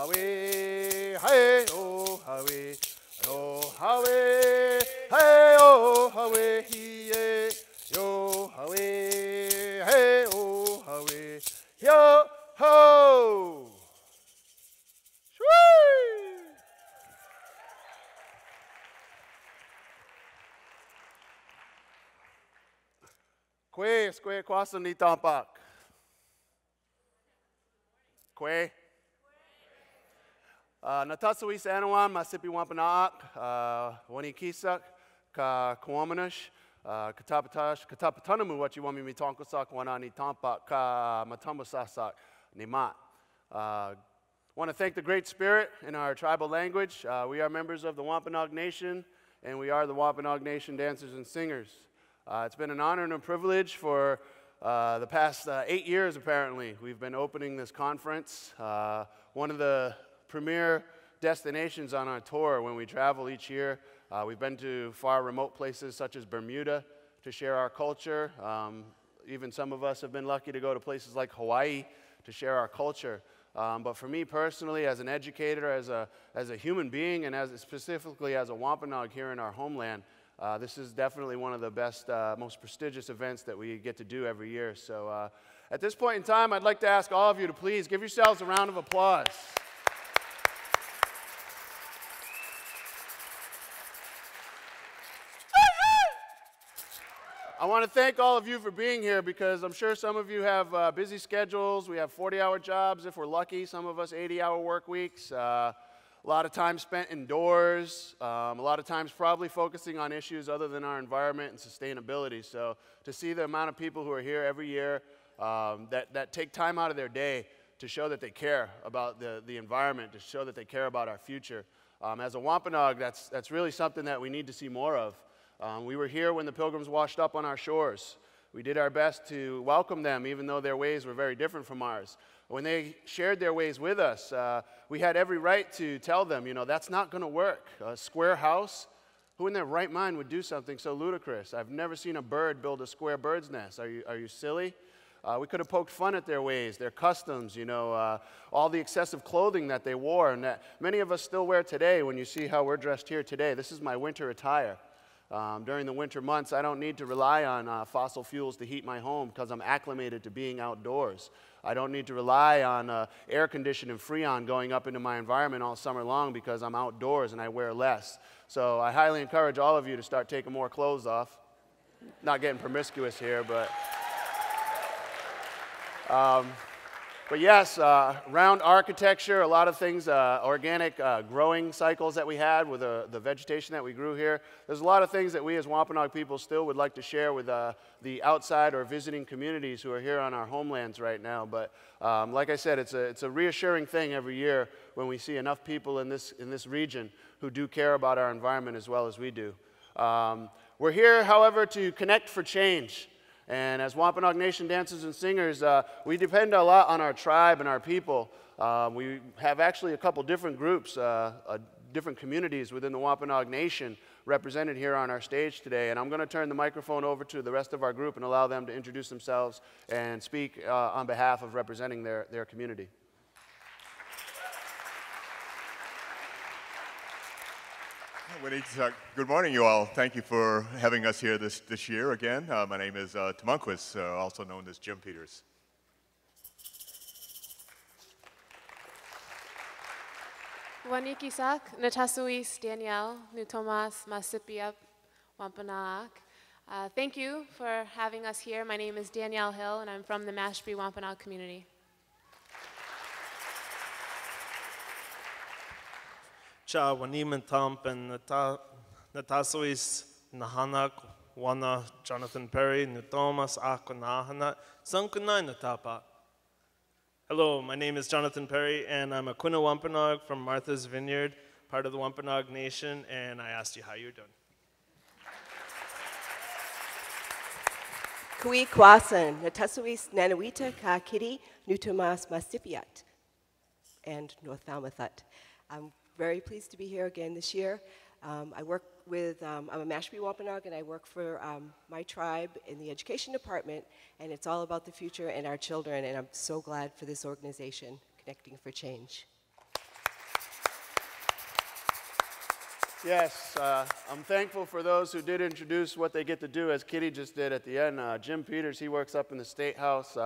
Hawaii, hey, oh, Hawaii, yo, Hawaii, hey, oh, Hawaii, hey, yo, Hawaii, hey, oh, Hawaii, yo, ho. Shwee! Kwe, square, kwasa ni tampak. Kwe. Natasui Sanawan, Mashpee Wampanoag, Wanikisak, Ka Kwamanash, Katapatash, Katapatanamu, what you want me to tonkosak, Wanani Tampak, Ka Matambasasak, Nimat. Want to thank the Great Spirit in our tribal language. We are members of the Wampanoag Nation, and we are the Wampanoag Nation dancers and singers. It's been an honor and a privilege for the past 8 years, apparently. We've been opening this conference. One of the premier destinations on our tour when we travel each year. We've been to far remote places such as Bermuda to share our culture. Even some of us have been lucky to go to places like Hawaii to share our culture. But for me personally, as an educator, as a human being, and specifically as a Wampanoag here in our homeland, this is definitely one of the best, most prestigious events that we get to do every year. So at this point in time, I'd like to ask all of you to please give yourselves a round of applause. I want to thank all of you for being here because I'm sure some of you have busy schedules. We have 40-hour jobs if we're lucky, some of us 80-hour work weeks. A lot of time spent indoors, a lot of times probably focusing on issues other than our environment and sustainability. So to see the amount of people who are here every year that take time out of their day to show that they care about the environment, to show that they care about our future. As a Wampanoag, that's really something that we need to see more of. We were here when the Pilgrims washed up on our shores. We did our best to welcome them, even though their ways were very different from ours. When they shared their ways with us, we had every right to tell them, you know, that's not going to work. A square house? Who in their right mind would do something so ludicrous? I've never seen a bird build a square bird's nest. Are you silly? We could have poked fun at their ways, their customs, you know, all the excessive clothing that they wore, and that many of us still wear today. When you see how we're dressed here today, this is my winter attire. During the winter months, I don't need to rely on fossil fuels to heat my home because I'm acclimated to being outdoors. I don't need to rely on air conditioning and Freon going up into my environment all summer long because I'm outdoors and I wear less. So I highly encourage all of you to start taking more clothes off. Not getting promiscuous here, but yes, round architecture, a lot of things, organic growing cycles that we had with the vegetation that we grew here. There's a lot of things that we as Wampanoag people still would like to share with the outside or visiting communities who are here on our homelands right now. But like I said, it's a reassuring thing every year when we see enough people in this region who do care about our environment as well as we do. We're here, however, to connect for change. And as Wampanoag Nation dancers and singers, we depend a lot on our tribe and our people. We have actually a couple different groups, different communities within the Wampanoag Nation represented here on our stage today. And I'm going to turn the microphone over to the rest of our group and allow them to introduce themselves and speak on behalf of representing their community. Good morning, you all. Thank you for having us here this year again. My name is Tamunquis, also known as Jim Peters. Wanikisak, Natasuis, Danielle, Nutomas, Mashpee, Wampanoag. Thank you for having us here. My name is Danielle Hill, and I'm from the Mashpee Wampanoag community. Cha Wanimantamp and Natasuis Nahanak, Wana Jonathan Perry, Nutomas Aquinnah, Sankunai Natapa. Hello, my name is Jonathan Perry, and I'm Aquinnah Wampanoag from Martha's Vineyard, part of the Wampanoag Nation, and I asked you how you're doing. Kui Kwasan, Natasuis Nanawita Kakiri, Nutomas Masipiat, and North Falmouthut. I'm very pleased to be here again this year. I work with, I'm a Mashpee Wampanoag, and I work for my tribe in the education department, and it's all about the future and our children, and I'm so glad for this organization, Connecting for Change. Yes, I'm thankful for those who did introduce what they get to do, as Kitty just did at the end. Jim Peters, he works up in the State House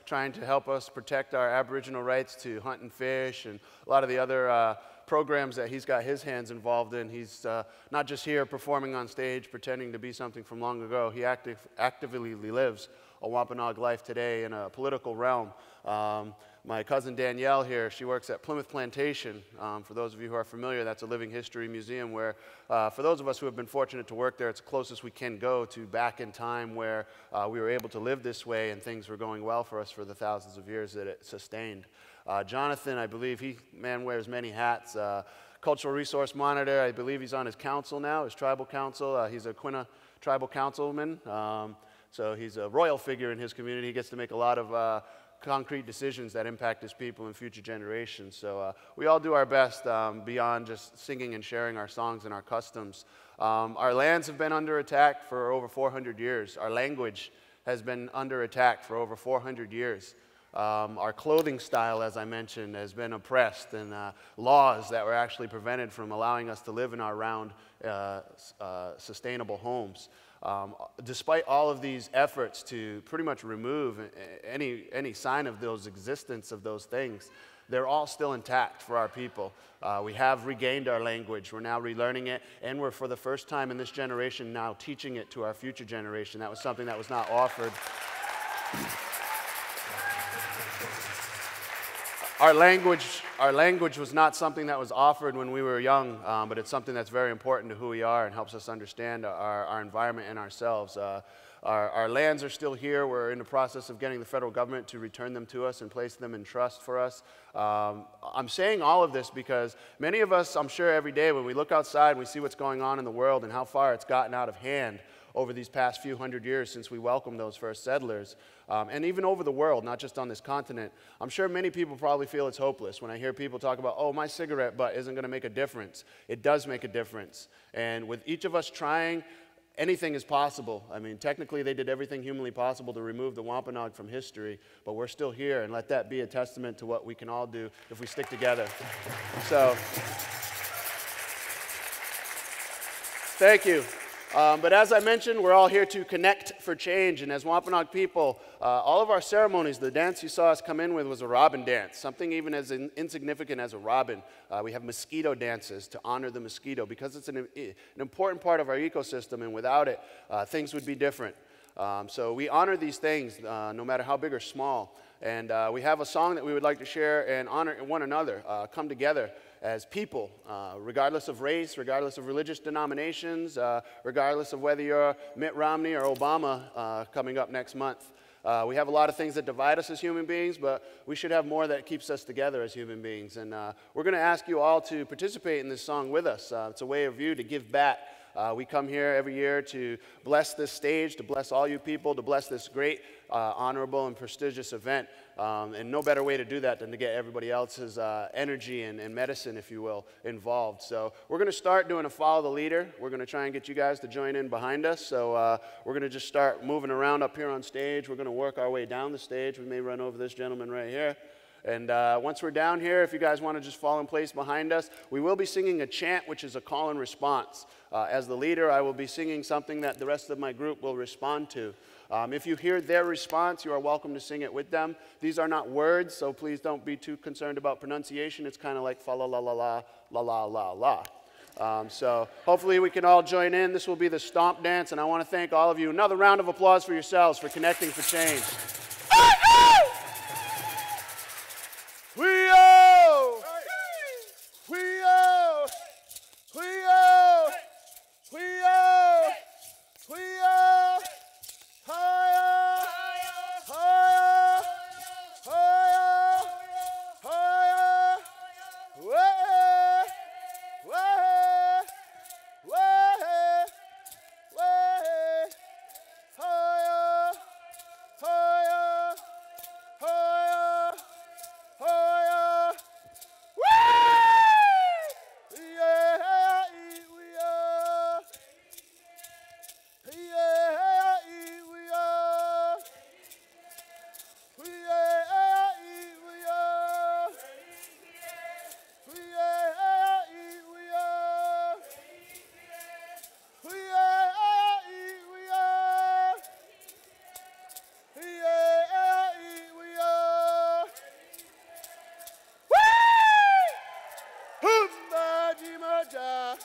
trying to help us protect our Aboriginal rights to hunt and fish, and a lot of the other programs that he's got his hands involved in. He's not just here performing on stage, pretending to be something from long ago. He actively lives a Wampanoag life today in a political realm. My cousin Danielle here, she works at Plymouth Plantation. For those of you who are familiar, that's a living history museum where, for those of us who have been fortunate to work there, it's the closest we can go to back in time where we were able to live this way and things were going well for us for the thousands of years that it sustained. Jonathan, I believe he, wears many hats. Cultural Resource Monitor, I believe he's on his council now, his tribal council. He's a Aquinnah tribal councilman. So he's a royal figure in his community. He gets to make a lot of concrete decisions that impact his people and future generations. So we all do our best beyond just singing and sharing our songs and our customs. Our lands have been under attack for over 400 years. Our language has been under attack for over 400 years. Our clothing style, as I mentioned, has been oppressed, and laws that were actually prevented from allowing us to live in our round, sustainable homes. Despite all of these efforts to pretty much remove any sign of those existence of those things, they're all still intact for our people. We have regained our language. We're now relearning it, and we're, for the first time in this generation, now teaching it to our future generation. That was something that was not offered. Our language was not something that was offered when we were young, but it's something that's very important to who we are and helps us understand our environment and ourselves. Our lands are still here. We're in the process of getting the federal government to return them to us and place them in trust for us. I'm saying all of this because many of us, I'm sure every day when we look outside and we see what's going on in the world and how far it's gotten out of hand over these past few hundred years since we welcomed those first settlers, and even over the world, not just on this continent, I'm sure many people probably feel it's hopeless when I hear people talk about, oh, my cigarette butt isn't going to make a difference. It does make a difference. And with each of us trying, anything is possible. I mean, technically they did everything humanly possible to remove the Wampanoag from history, but we're still here, and let that be a testament to what we can all do if we stick together. So, thank you. But as I mentioned, we're all here to connect for change, and as Wampanoag people, all of our ceremonies, the dance you saw us come in with was a robin dance, something even as insignificant as a robin. We have mosquito dances to honor the mosquito because it's an important part of our ecosystem, and without it, things would be different. So we honor these things, no matter how big or small, and we have a song that we would like to share and honor one another, come together as people, regardless of race, regardless of religious denominations, regardless of whether you're Mitt Romney or Obama coming up next month. We have a lot of things that divide us as human beings, but we should have more that keeps us together as human beings. And we're going to ask you all to participate in this song with us. It's a way of you to give back. We come here every year to bless this stage, to bless all you people, to bless this great, honorable, and prestigious event. And no better way to do that than to get everybody else's energy and medicine, if you will, involved. So we're going to start doing a follow the leader. We're going to try and get you guys to join in behind us. So we're going to just start moving around up here on stage. We're going to work our way down the stage. We may run over this gentleman right here. And once we're down here, if you guys want to just fall in place behind us, we will be singing a chant, which is a call and response. As the leader, I will be singing something that the rest of my group will respond to. If you hear their response, you are welcome to sing it with them. These are not words, so please don't be too concerned about pronunciation. It's kind of like fa la la la la la la la la. So hopefully we can all join in. This will be the stomp dance, and I want to thank all of you. Another round of applause for yourselves for connecting for change. Humba Jimoja.